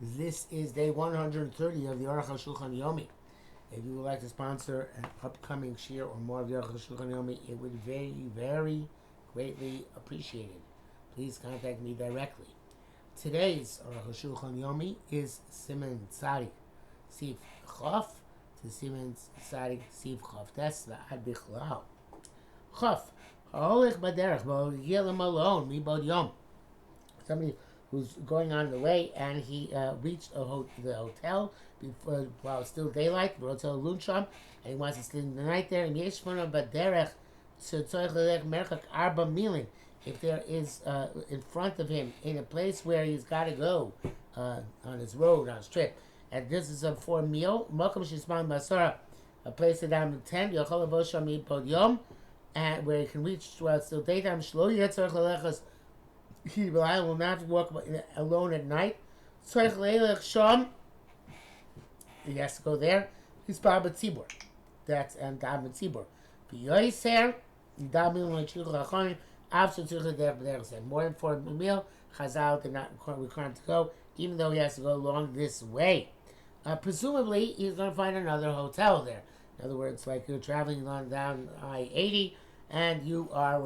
This is day 130 of the Arukh HaShulchan Yomi. If you would like to sponsor an upcoming shir or more of the Arukh HaShulchan Yomi, it would very, very greatly appreciated. Please contact me directly. Today's Arukh HaShulchan Yomi is Siman Tzadik Sif Chof to Siman Tzadik Sif Chof. That's the Ad Bichlal. Chof. Ha'olich baderech bo yilam alone mi bod yom. Somebody who's going on the way, and he reached the hotel before, while it's still daylight, the Hotel Luncham, and he wants to spend the night there. And yeshmona baderech tzorich lelech merchak arba milin. If there is in front of him, in a place where he's got to go on his road, on his trip, and this is a 4 meal, makom shesman basara, a place that I'm 10, yochol avosham mi bod yom, and where he can reach while it's still daytime. Shlo yetzorich lelechas. He will not walk alone at night. He has to go there. He's Baba Tzibur. That's and David Tzibur. More than 4 meal, Chazal did not require him to go, even though he has to go along this way. Presumably, he's going to find another hotel there. In other words, like you're traveling on down I-80, and you are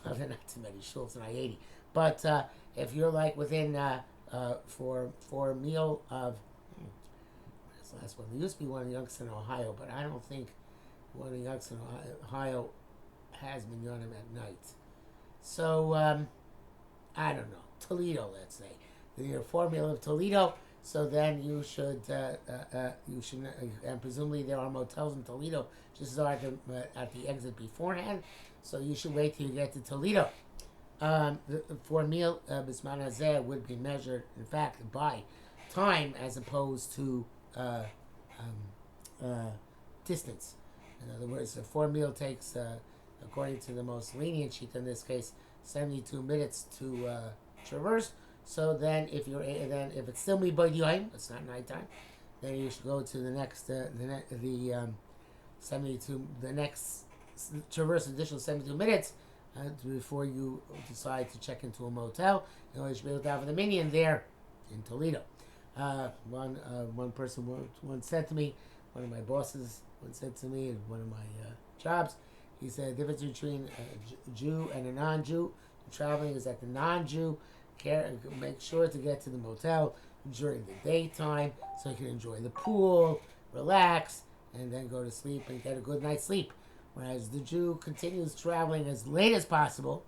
there are not too many shuls on I-80, but if you're like within for meal of where's the last one? There used to be one in Youngstown, Ohio, but I don't think one in Youngstown, Ohio has minyanim at night. So I don't know, Toledo, let's say. You're 4 meal of Toledo, so then you should and presumably there are motels in Toledo just at the exit beforehand. So you should wait till you get to Toledo. The 4 meal bisman hazeh would be measured, in fact, by time as opposed to distance. In other words, a 4 meal takes, according to the most lenient sheet in this case, 72 minutes to traverse. So then, if it's still mibod yoim, it's not nighttime, then you should go to the next 72, the next traverse additional 72 minutes before you decide to check into a motel. You know, you should be able to have the minion there in Toledo. One person once said to me, one of my bosses once said to me in one of my jobs, he said the difference between a Jew and a non-Jew traveling is that the non-Jew make sure to get to the motel during the daytime so you can enjoy the pool, relax, and then go to sleep and get a good night's sleep. Whereas the Jew continues traveling as late as possible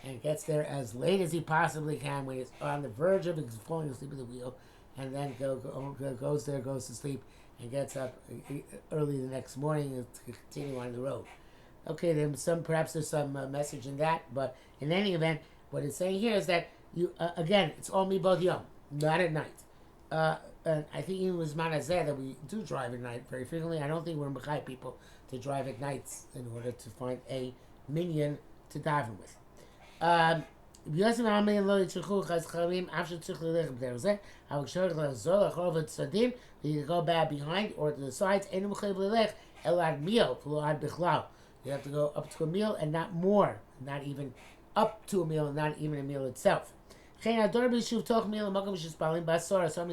and gets there as late as he possibly can when he's on the verge of falling asleep at the wheel, and then goes to sleep and gets up early the next morning to continue on the road. Okay, perhaps there's some message in that, but in any event, what it's saying here is that you again, it's all mibod yom, not at night. And I think even with Manazeh that we do drive at night very frequently. I don't think we're mechai people to drive at nights in order to find a minion to daven with. You go back behind or to the sides. You have to go up to a meal and not more, not even up to a meal, not even a meal itself. Somebody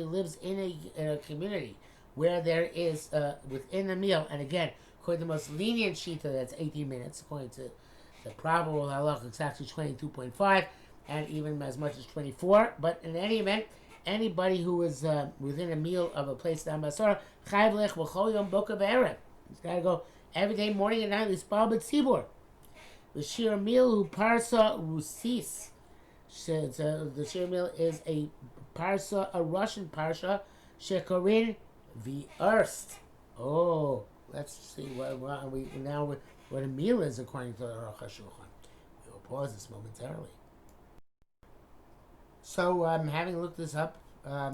lives in a community where there is within a meal, and again, according to the most lenient shita, that's 18 minutes. According to the probable halach, it's actually 22.5, and even as much as 24. But in any event, anybody who is within a meal of a place down Basara, he's got to go every day, morning and night. The shir meal who parsa rusis. The shir meal is a parsa, a Russian parsha, shekorin v'erst. Oh, let's see what a meal is according to the Arukh HaShulchan. We will pause this momentarily. So, having looked this up,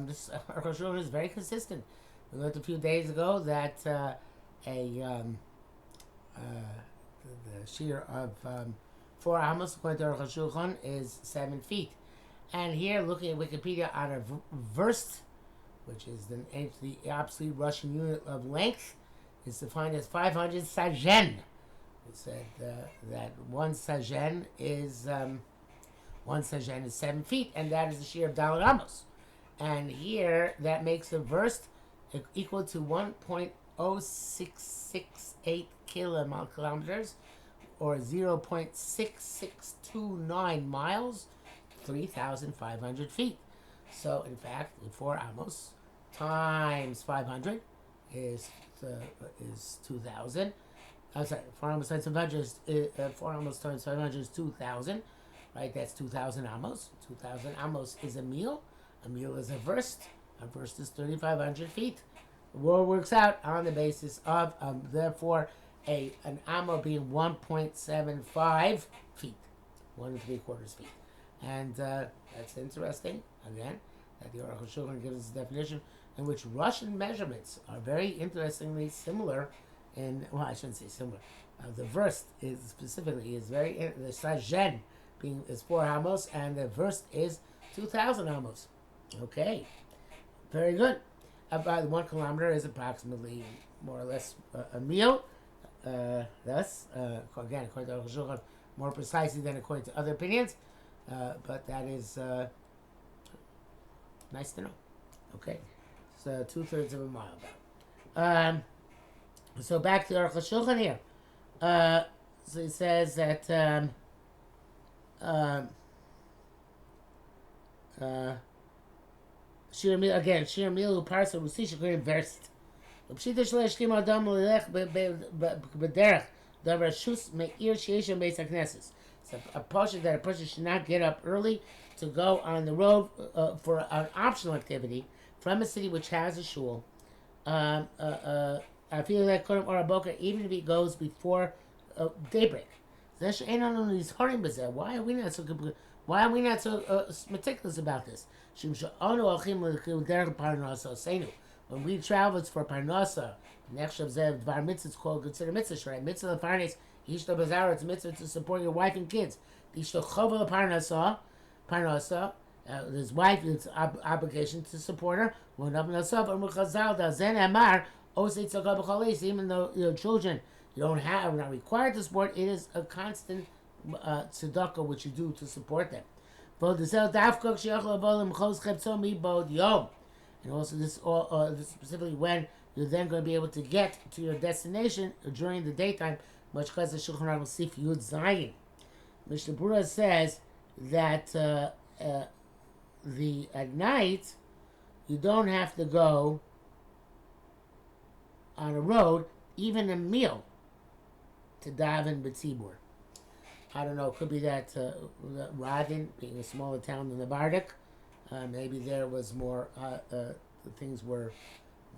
this Arukh HaShulchan is very consistent. We learned a few days ago that the shear of 4 amos according to Arukh HaShulchan is 7 feet. And here, looking at Wikipedia, on a verst, which is the absolute Russian unit of length, is defined as 500 sajen. It said that 1 sajen is 7 feet, and that is the shear of Dalet Amos. And here, that makes a verst equal to 1.0668 kilometers, or 0.6629 miles, 3,500 feet. So, in fact, 4 amos times 500 is 2,000. I'm sorry, 4 amos times 500 is 4 amos times 500 is 2,000. Right, that's 2,000 amos. 2,000 amos is a meal. A meal is a verst. A verst is 3,500 feet. The world works out on the basis of, therefore, an amo being 1.75 feet, 1 3/4 feet. And that's interesting, again, that the Arukh HaShulchan gives us a definition in which Russian measurements are very interestingly similar in, well, I shouldn't say similar. The verst is specifically, is very, the sajen is 4 amos, and the verst is 2,000 amos. Okay, very good. About 1 kilometer is approximately, more or less, a meal. Thus, again, according to Arukh HaShulchan, more precisely than according to other opinions. But that is nice to know. Okay, so 2/3 of a mile about. So back to Arukh HaShulchan here. So he says that Shir Milu Parsa Rusisha Green Verst. Pshita Shlesh Kim Adam Lech Bederach Davar Shus Meir Sheisha Beis HaKnesses. It's a portion that a person should not get up early to go on the road for an optional activity from a city which has a shul. I feel like Kodim or Boker, even if he goes before daybreak. Why are we not so meticulous about this? When we travel, it's for parnasa. Dvar mitzvah is called considered mitzvah, right? Mitzvah lefarnes, ishto bazar, it's a mitzvah to support your wife and kids. Ishto chova parnasa, his wife, it's obligation to support her. Even though your children you don't have, not required to support, it is a constant tzedakah which you do to support them. And also this specifically when you're then going to be able to get to your destination during the daytime, much because the Shulchan Aruch Sif Yud Zayin. Mishnah Berurah says that at night you don't have to go on a road, even a meal, to daven b'tzibur. I don't know. It could be that Radin, being a smaller town than the Bardik, maybe there was more. Things were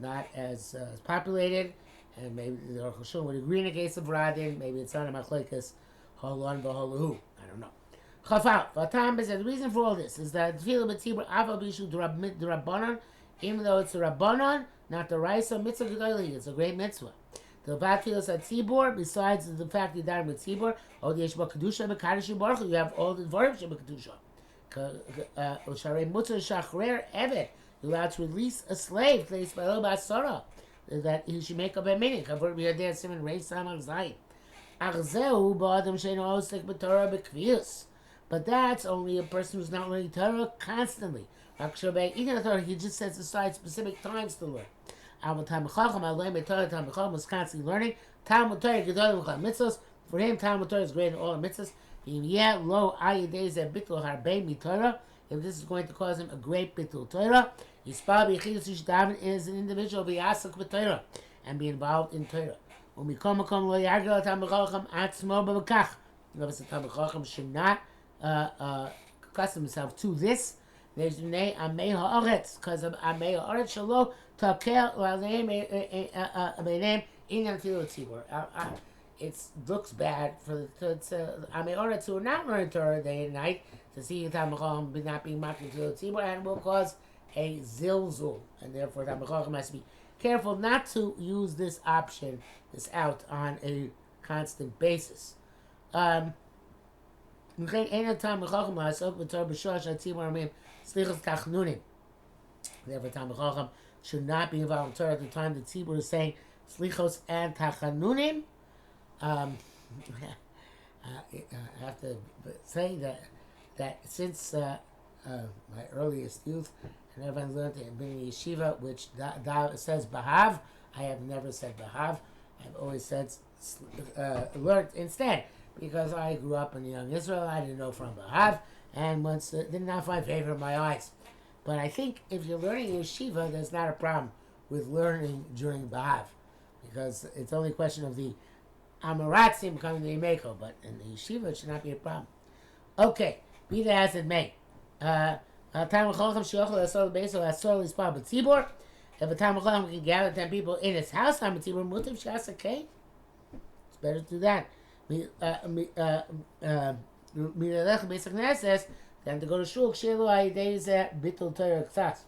not as populated, and maybe the Arukh HaShulchan would agree in the case of Radin. Maybe it's not a machlekes holon v'holahu. I don't know. Chafal. Vatam says the reason for all this is that tefillah b'tzibur aval b'ishu d'rabbanan, even though it's a rabbanan, not the raisa mitzvah gedolih. It's a great mitzvah. The batfilas at tzibur, besides the fact you die with tzibur, all the yeshba kedusha b'kadosh baruch you have all the dvarim sheba kedusha. Usharei mutzah shachrer evet. You're allowed to release a slave, that he should make up a meaning. Covered we are there, Simon Ray Samach Zayin. Achzeu ba'adam sheino osek b'Torah b'kvius. But that's only a person who's not learning Torah constantly. He just sets aside specific times to learn. Talmud Chacham was constantly learning. Talmud Torah gedolim v'chal mitzvos. For him, Talmud Torah is greater than all the mitzvos. If this is going to cause him a great bitul Torah, is an individual be asuk b'Torah and be involved in Torah. The Talmud Chacham should not accustom himself to this. There's Bnei Amei Haaretz, because of Amei Haaretz Shalo Takel B'nei Inyan Tefillah Tzibur. It looks bad for the Amei Haaretz who are not learning Torah day and night to see Talmud Chacham not being mocked Tefillah Tzibur, and will cause a zilzul, and therefore Talmud Chacham has to be careful not to use this option, this out, on a constant basis. Therefore, Talmud Chacham should not be involved in Torah at the time the Tzibur is saying slichos and tachanunim. I have to say that since my earliest youth, and everyone learned it in Bini Yeshiva, which says Bahav. I have never said Bahav. I've always said learned instead, because I grew up in young Israel. I didn't know from Bahav, and once did not find favor in my eyes. But I think if you're learning Yeshiva, there's not a problem with learning during Bahav, because it's only a question of the Amaratzim coming to Imeko, but in the Yeshiva it should not be a problem. Okay, be that as it may. Time of Chochem Shiochel Asol Beiso Asol Ispal B'Tzibor. If a time of Chochem can gather 10 people in his house, time of Tzibor Mutiv Shasakeh. It's better to do that. Milelech Beis HaKnesses than to go to Shul. Kshielu Ayidei Zeh Bittul Torah K'tzas.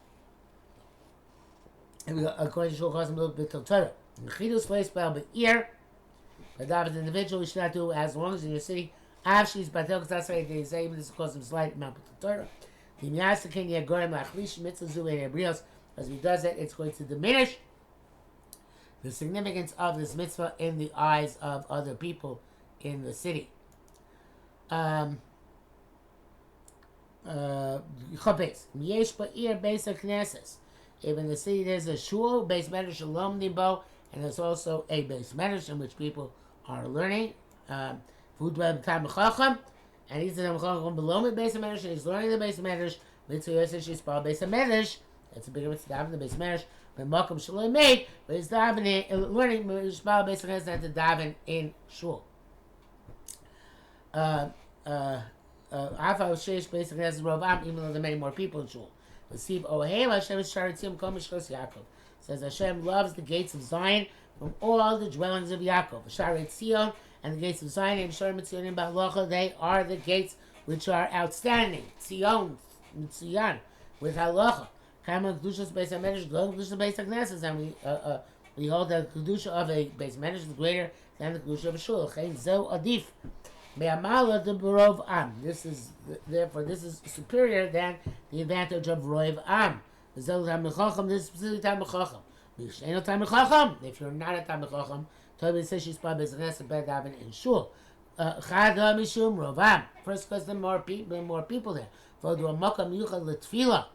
According to Shul Chosam Bittul Torah. Chidus Lo Yispal B'Ir. But that an individual, you should not do as long as in your city. Avshis Batel K'tzas Ayidei Zeh, even this causes him slight amount of Torah. The Miyasa Ken Yagorem Lachlish Mitzvah Zu Ebrios. As he does it, it's going to diminish the significance of this mitzvah in the eyes of other people in the city. Chabez. Yesh Ba'ir Beis HaKnesses. If in the city there's a shul, Beis Medrash Shalom Nimbo, and there's also a Beis Medrash in which people are learning. Food Web Tam Chacham, and he's in the Chacham below me Beis Medrash, and he's learning the Beis Medrash. Mitzvah Yosef Shishpal Beis Medrash. It's a bigger mitzvah daven the Beis Medrash. But Malcolm Shalom made, but he's davening, learning Shishpal Beis Medrash and to daven in shul. Afa Sheish Beis Medrash Rov Am, even though there are many more people in shul. Receive Ohev Hashem Sharatzim Kol Mishkos Yaakov. Says Hashem loves the gates of Zion from all the dwellings of Yaakov. Sharet Zion and the gates of Zion and Sharet Mitzion Ba'alocha, they are the gates which are outstanding. Tzion, Mitzion, with halacha. Kama Kedushas Beis HaMedrash, Global Kedushas Beis HaKnesses, and we hold that the Kedusha of a Beis HaMedrash is greater than the Kedusha of a Shul. Chein Zeu Adif. Be'amala de Barov Am. This is superior than the advantage of Rov Am. This is specifically Talmid Chacham. If you're not a Talmid Chacham, Tobi says she's probably Beis daven in shul. Chada mishum Rov Am. First, because there are more people there. For the makam yuchad letfila.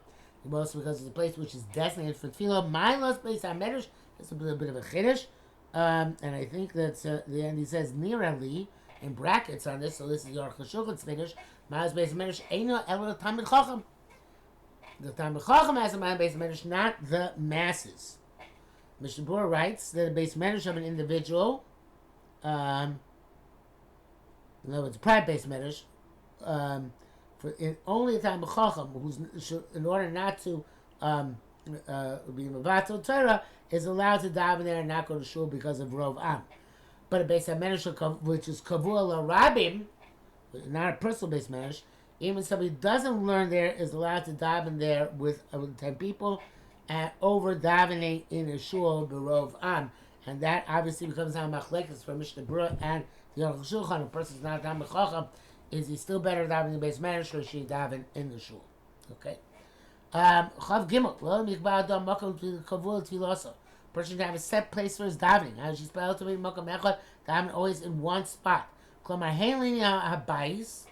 Also because it's a place which is designated for tefillah. Mindless Beis HaMedrash. It's a little bit of a chiddush, and I think that's the end. He says nearly in brackets on this. So this is Arukh HaShulchan's chiddush. Mindless Beis HaMedrash eino elo Talmid Chacham. The Talmid Chacham has a mind Beis HaMedrash, not the masses. Mishnah Berurah writes that a Beis HaMedrash of an individual, in other words, private Beis HaMedrash, only a Talmid Chacham, in order not to be Mevatel Torah, is allowed to daven there and not go to shul because of Rov Am. But a Beis HaMedrash, which is Kavua LaRabim, not a personal Beis HaMedrash, even somebody who doesn't learn there is allowed to daven there with 10 people, and over davening in a shul Rov Am. And that obviously becomes a machlekes for Mishnah Berurah and the Arukh HaShulchan. A person's not a Talmid Chacham. Is he still better davening in the Beis HaMedrash, or should he daven in the shul? Okay. Chav Gimel. Lo mikba adam makom kavul tfiloso. Person should have a set place for his davening. How she's spelled to be makom echad, daven always in one spot. Klomar heilin habayis,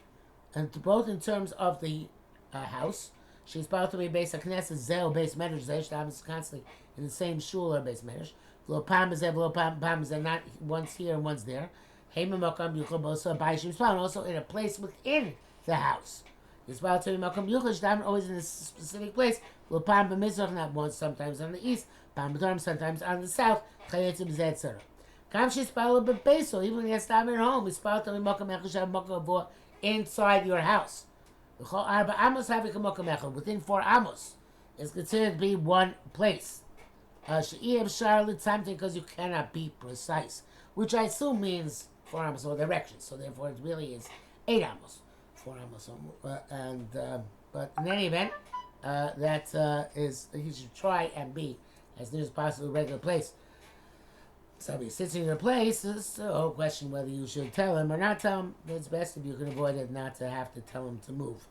and both in terms of the house. She's spelled to be Beis HaKnesses zeh Beis HaMedrash zeh. She davens constantly in the same shul or Beis HaMedrash. Lo pam zeh, lo pam zeh. Not once here and once there. And also in a place within the house. It's about to be Makam Yuchash, always in a specific place. Not once, sometimes on the east, sometimes on the south. Even when he has to daven at home, it's about to be Makam inside your house. Within 4 amos is considered to be one place. Because you cannot be precise, which I assume means 4 amos or directions. So therefore, it really is 8 amos, 4 amos. But in any event, he should try and be as near as possible to a regular place. Somebody sits in your place. It's a whole question whether you should tell him or not tell him. It's best if you can avoid it, not to have to tell him to move,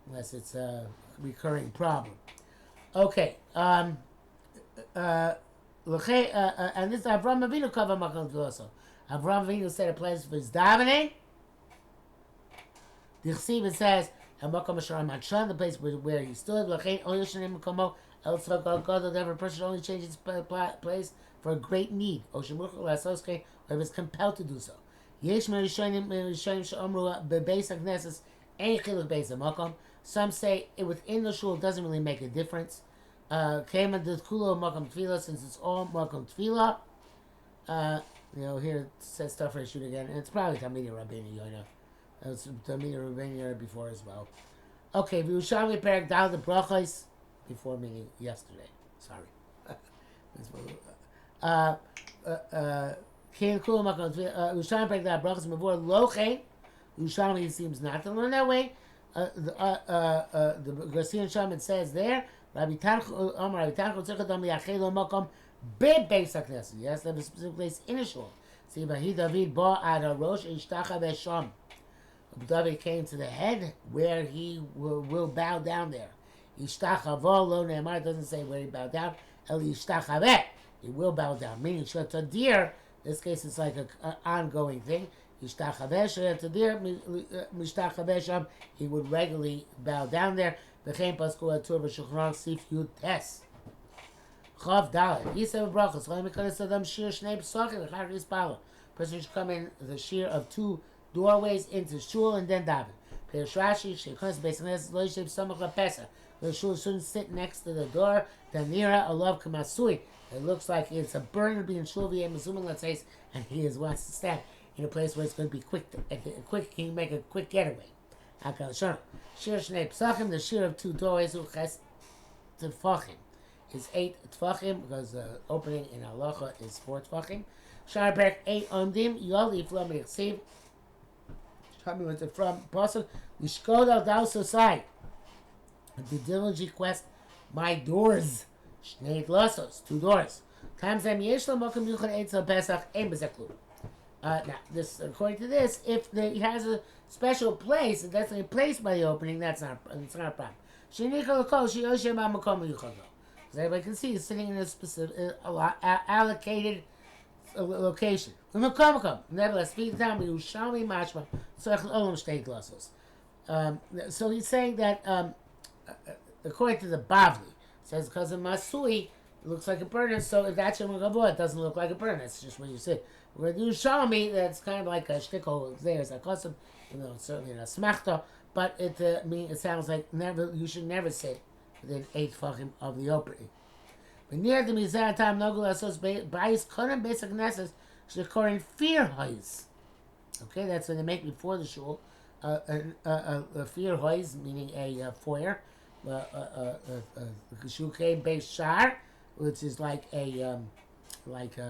unless it's a recurring problem. Okay. And this Avraham Avinu cover Makal also. Avraham Avinu said a place for his davening. The Chesiv says and Makom Asharam Hadshan, the place where he stood. Lachein Only Shanim Komo El Tzvak God, that every person only changes place for a great need. Oshemuch Lasoske, or if it's compelled to do so. Yesh Merishonim Shomru Bebeis Agnesis Ein Chiluk Beis Makom. Some say within the shul doesn't really make a difference. Came at the Kulo Makom Tefillah, since it's all Makom Tefillah. Here it says stuff for a shoot again, and it's probably Talmidei Rabbeinu Yonah. It's Talmidei Rabbeinu Yonah before as well. Okay, V'Yushalmi Perek Dal the Brachos, before meaning yesterday. Sorry. Came Kulo Makom Tefillah. V'Yushalmi Perek Dal Brachos Mavur Lochein. V'Yushalmi seems not to learn that way. The Garcia Shaman says there, Rabbi Tancho Tzircha Dam Yachelo Makom Bebeis HaKnesset. Yes, that was a specific place in a shul. See, Vahi David Ba Ad HaRosh Ishtacha Vesham. David came to the head where he will bow down there. Ishtacha Vo Lo Ne'emar, it doesn't say where he bowed down. El Ishtacha Ve, he will bow down. Meaning Shatadir, in this case it's like an ongoing thing. He would regularly bow down there. Person should come in the shear of 2 doorways into shul and then daven. The shul shouldn't sit next to the door. It looks like it's a burner being shul, let's say, and he wants to stand in a place where it's going to be quick. Can you make a quick getaway? Shir Shnei Psachim, the shir of 2 doorways, Tefachim is 8 Tefachim, because the opening in Halacha is 4 Tefachim. Shar Perek 8 Ondim, Yoli Flam Yichsiv. Coming with it from Pasuk, Yishkod Al Dal Sosai. The diligently quest my doors. Shnei Glasos, 2 doors. Times them Yesh Lamokim Yuchad Eitzel Pesach, Ein Bezeklu. Now, this, according to this, if he has a special place, a designated place by the opening, it's not a problem. Because everybody can see he's sitting in a specific, allocated location. Nevertheless, so he's saying that, according to the Bavli, it says because of Masui, it looks like a burner, so if that's your Megavoah, it doesn't look like a burner, it's just where you sit. We're going to do Shalmi, that's kind of like a shtickle there, it's a custom, it's certainly not smachta, but it sounds like you should never sit within 8 tefachim of the opening. But near the Mizah Tam Nogul Asos Bayis Kodim Basic Nesses Shekorin Fear Hoys. Okay, that's when they make before the shul a fear hoys, meaning a foyer, Shulchan Beis Shar, which is like a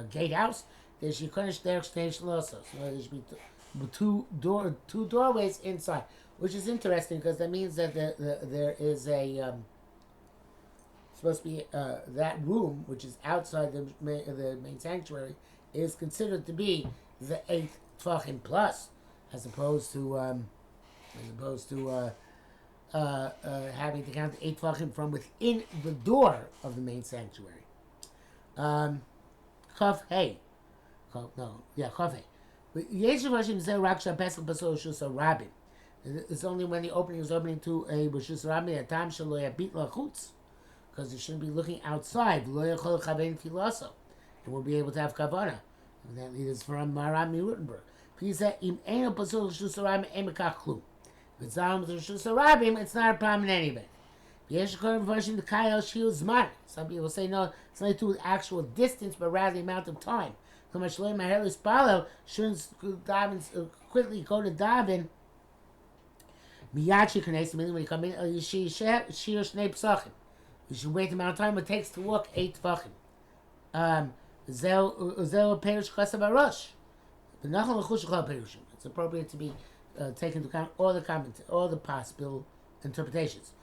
gatehouse. There should be there should be 2 doorways inside, which is interesting because that means that there is a supposed to be that room which is outside the main sanctuary is considered to be the 8th tefachim plus, as opposed to having to count the 8 tefachim from within the door of the main sanctuary. Chaf Hey. Chaf Hey. It's only when the opening is opening to a Rishus Rabbi, a Tam Shelo Yabit Lachutz, because you shouldn't be looking outside. Lo Yachol Chavein Filaso. And we'll be able to have Kavanah. And that leads from Maram Rutenberg. He said, Im Eino Pasul Rishus Rabbi Emekach Klum. If it's on with Rishus Rabbi, it's not a problem in any event. Some people say no, it's not to do with actual distance, but rather the amount of time. Shouldn't quickly go to daven. When you come in, you should wait the amount of time it takes to walk 8 tefachim. It's appropriate to be taken into account all the possible interpretations.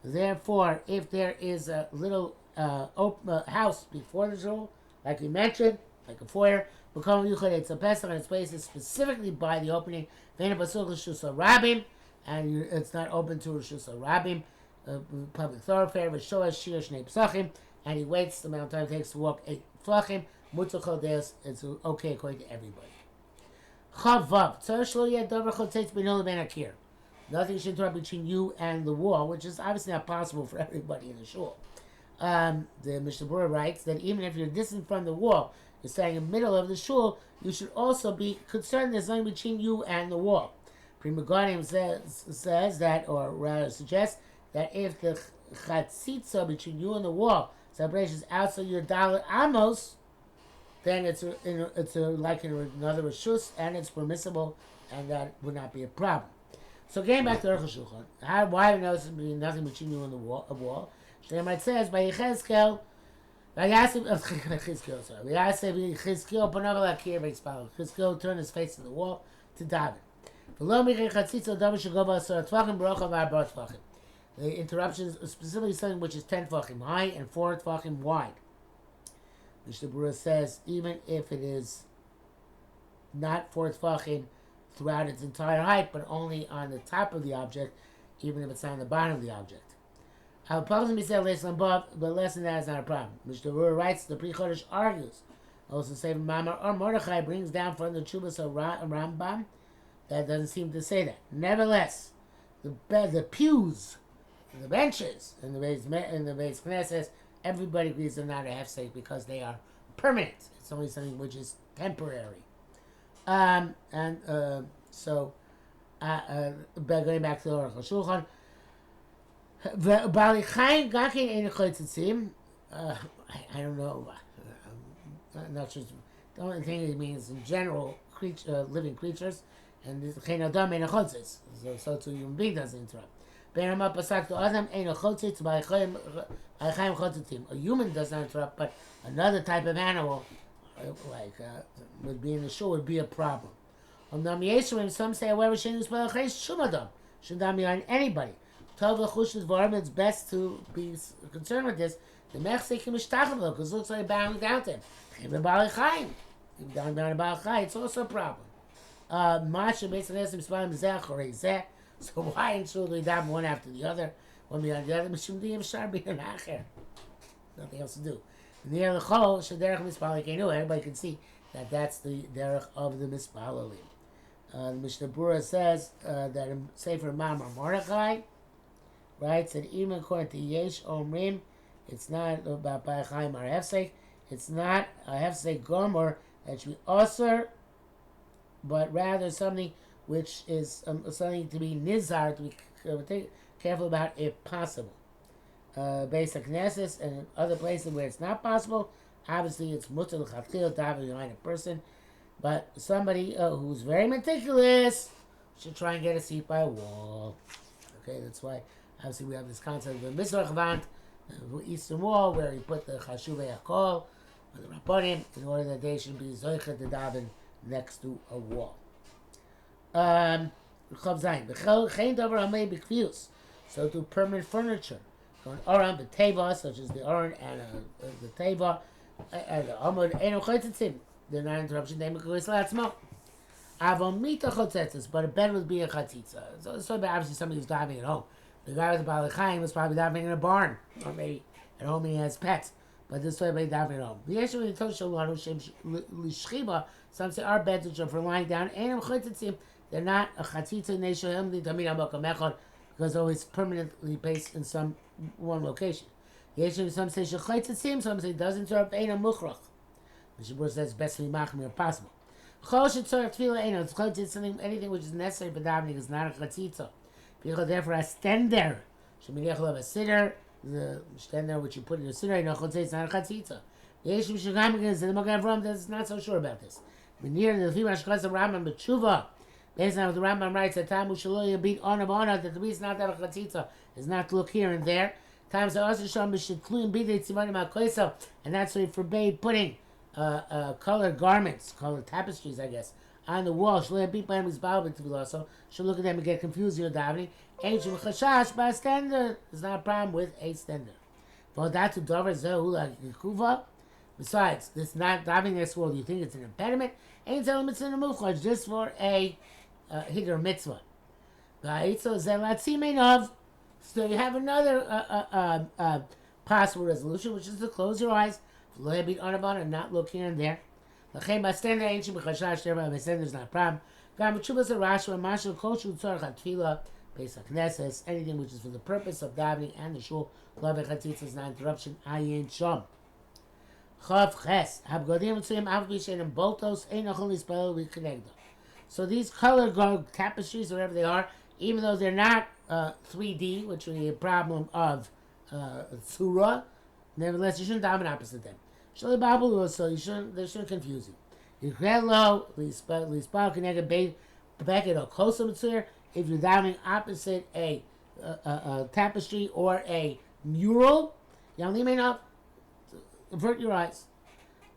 Therefore, if there is a little house before the shul, like we mentioned, like a foyer, it's a pesach, and its place is specifically by the opening, and it's not open to Rishus Rabim, public thoroughfare, and he waits the amount of time it takes to walk 8 tefachim. It's okay according to everybody. Chavav. Nothing should interrupt between you and the wall, which is obviously not possible for everybody in the shul. The Mishnah Berurah writes that even if you're distant from the wall, you're standing in the middle of the shul, you should also be concerned there's nothing between you and the wall. Pri Megadim says that, or rather suggests, that if the chatzitza between you and the wall separation is outside your dalet amos, then it's like in another reshus, and it's permissible, and that would not be a problem. So getting back to Arukh HaShulchan, why do we know there's nothing between you and the wall? Shneimar says by Yechezkel, Chizkiel turned his face to the wall to daven. The interruption is specifically something which is 10 tefachim high and 4 tefachim wide. Mishnah Berurah says even if it is not 4 tefachim throughout its entire height, but only on the top of the object, even if it's not on the bottom of the object. But less than that is not a problem. Mishnah Berurah writes, the Pri Chodesh argues, also say Mamar or Mordechai brings down from the Chubas of Rambam, that doesn't seem to say that. Nevertheless, the pews, the benches in the Beis Knesset, everybody agrees they're not a hefsek because they are permanent. It's only something which is temporary. Going back to the Arukh HaShulchan, I don't know. I'm not sure. The only thing it means in general, living creatures, and this so to human being doesn't interrupt. A human does not interrupt, but another type of animal, would be in the shul, would be a problem. Some say, however, shouldn't be on anybody. It's best to be concerned with this. The mechzik because it looks like bowing down to him. It's also a problem. So why in shul do we daven one after the other? One behind the other? Nothing else to do. Near the chol, everybody can see that that's the derech of the mispalalim. The Mishnah Berurah says that in Sefer Mamar Mordechai writes that even according to Yesh Omrim, it's not about Ba'achaim or Hefsek. It's not a Hefsek Gomer that should be Osir, but rather something which is something to be Nizar, to be careful about if possible. Based on Knesset and other places where it's not possible, obviously it's mutter l'chatchil daven behind a person, but somebody who's very meticulous should try and get a seat by a wall. Okay, that's why obviously we have this concept of the Mizrach Vant, the Eastern Wall, where he put the Chashuvei Hakol, or the Rabbanim, in order that they should be zoichet to daven next to a wall. So to permanent furniture, an oran b'teva, such as the oran and the teva, and the amud eno chotzitzim, they're not interruption. They make a latzmo. Avomita chotzitzis, but a bed would be a chatzitza. So obviously somebody who's diving at home. The guy with the balachayim was probably diving in a barn, or maybe at home he has pets. But this way, everybody diving at home. The issue with the toshalanu shem lishchiba. Some say our beds which are for lying down. Eno chotzitzim, they're not a chatzitza neshohem li tamid amokam echad, because always permanently based in some one location. Some say shechaytzitzim, some say doesn't interrupt eno muchrach. Mishnah Berurah says best to be machmir if possible. Chol shetzorach tefillah eno. It's something, anything which is necessary for davening is not a chatzitza. Therefore, a stender. Sheminiachol have a sitter. The stender which you put in your sitter, it's not a chatzitza. The Yeshim Shagam against the Magen Avraham is not so sure about this. Near the Lefim Hashkas of Rambam B'tshuva, based on what the Rambam writes, that Tamu Shaloya beat on that the reason not to have a chatzitza is not to look here and there. Times are also shown b'shitkluyim b'dei tzivanim al-koiso, and that's why he forbade putting colored garments, colored tapestries, I guess, on the wall. Shaloya beat by him his Baal b'tziviloso. Should look at them and get confused. You're davening. Ancient chashash by a stender. There's not a problem with a stender. For that to davar zehu like yikuva. Besides, this not davening this world, you think it's an impediment? Ain't tell it's in a muchaj just for a hiddur mitzvah. So you have another possible resolution, which is to close your eyes, and not look here and there. L'chein b'stender ancient b'chashash derba b'stender is not a problem. Gam b'tshuvas Rashba mashal kol shu tzorach hatfila Pesach Knesses, anything which is for the purpose of davening and the shul, love chatzitz is not interruption. Ayin shom. Chav ches habgodim tzuyim avbishen and boltos ein achol nispel v'chenegdo. So these color tapestries, whatever they are, even though they're not 3D, which would be a problem of Surah, nevertheless, you shouldn't daven opposite them. Shalei Babu, so they shouldn't confuse you. Yikrelo, lispal keneged beket or kosa mitzvah. If you're davening opposite a tapestry or a mural, Yamlimein avert your eyes.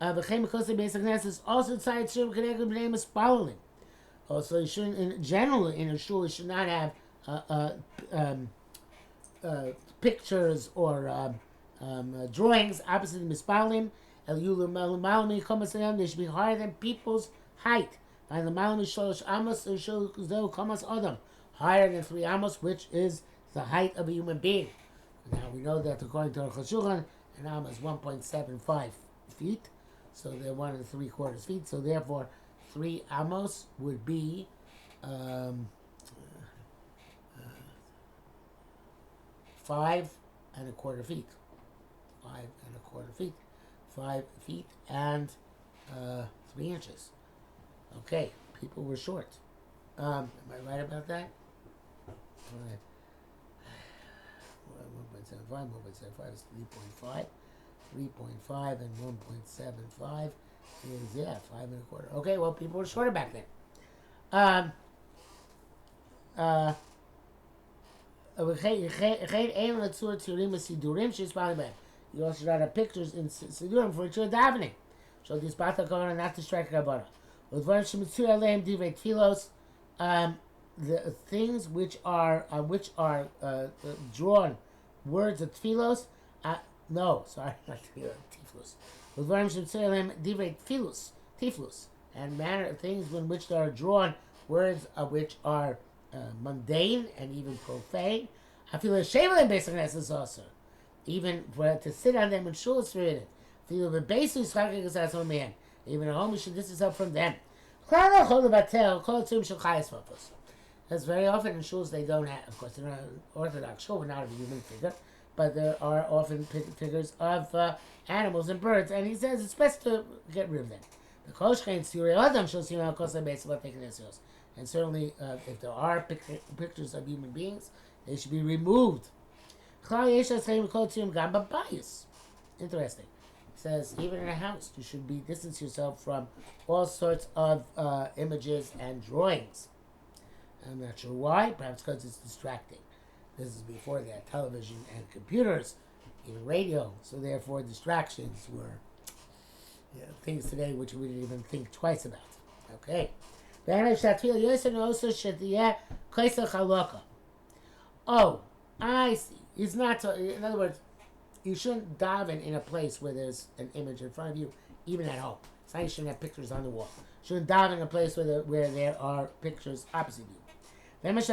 V'chein kosa basic nesses also inside Surah keneged b'nei mispalim. Also, you shouldn't, in general, in a shul, you should not have pictures or drawings opposite the mispalim. They should be higher than people's height. Higher than 3 amos, which is the height of a human being. Now, we know that according to Arukh HaShulchan, an amos is 1.75 feet. So they're 1 3/4 feet. So therefore, 3 amos would be 5 1/4 feet. 5 1/4 feet. 5 feet and 3 inches. Okay, people were short. Am I right about that? 1.75, 1.75 is 3.5. 3.5 and 1.75 is 5 1/4. Okay, well, people were shorter back then. You also should have pictures in sidurim for which you're davening. So this bata governor not to strike rabbanon. The things which are drawn words of tfilos. No, sorry, not tiflus. Tiflus, and manner things in which there are drawn words of which are mundane and even profane. I feel ashamed of basic nesses also. Even to sit on them in shul is forbidden. Feel the basis man. Even a home should distance up from them. That's very often in shuls they don't have, of course, they're not an Orthodox shul, not a human figure, but there are often figures of animals and birds, and he says it's best to get rid of them. And certainly, if there are pictures of human beings, they should be removed. Interesting. It says, even in a house, you should distance yourself from all sorts of images and drawings. I'm not sure why, perhaps because it's distracting. This is before they had television and computers, even radio, so therefore distractions were things today which we didn't even think twice about. Okay. Oh, I see. It's not so, in other words, you shouldn't daven in a place where there's an image in front of you, even at home. It's not you shouldn't have pictures on the wall. You shouldn't daven in a place where there are pictures opposite you. The best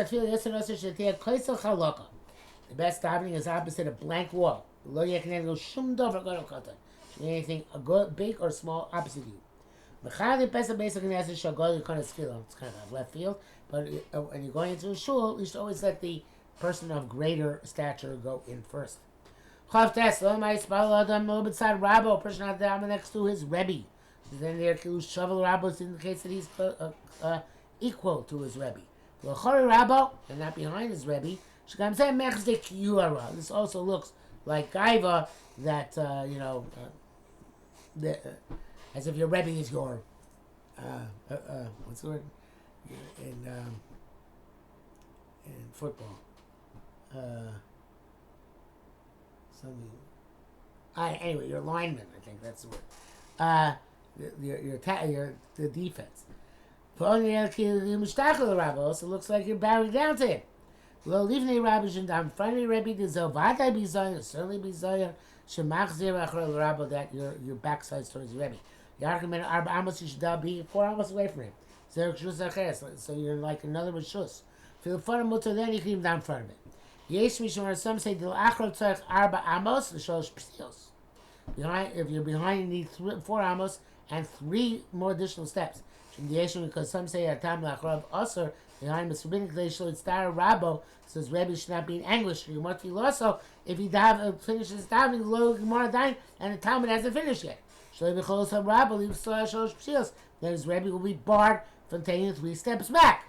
davening is opposite a blank wall. Anything big or small opposite you. It's kind of left field, but when you're going into a shul, you should always let the person of greater stature go in first. A person not down next to his Rebbe. Then there shovel rabbos indicates that he's equal to his Rebbe. And not behind his Rebbe. This also looks like gaiva that as if your Rebbe is your what's the word in football. Anyway, your lineman, I think that's the word. The defense. Also looks like you're bowing down to him. Certainly be zayin that your backside's towards the Rebbe. You should be 4 amos away from him. So you're like another rishus. Feel fun of mutter, then you can even down in front of it. Yesh mishmar, some say dil achro tzarech arba amos l'shalosh psios. If you're behind, you need 4 amos and 3 more additional steps. Because some say at time lachrav usher behind the forbidden they should star Rabbo says Rebbe should not be in anguish. You must be also if he finishes davening low Gemara dying and the Talmud hasn't finished yet. Then his Rebbe will be barred from taking 3 steps back.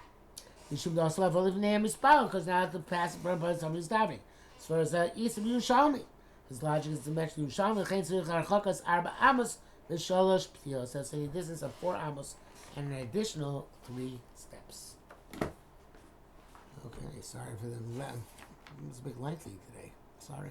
He should also have only name Mispal because now the passive purpose somebody's davening. As far as East of Yerushalmi, his logic is to mention Yerushalmi. Arba Amos v'shalosh p'tios. That's a distance of 4 Amos and an additional 3 steps. Okay, sorry for the it was a bit lengthy today. Sorry.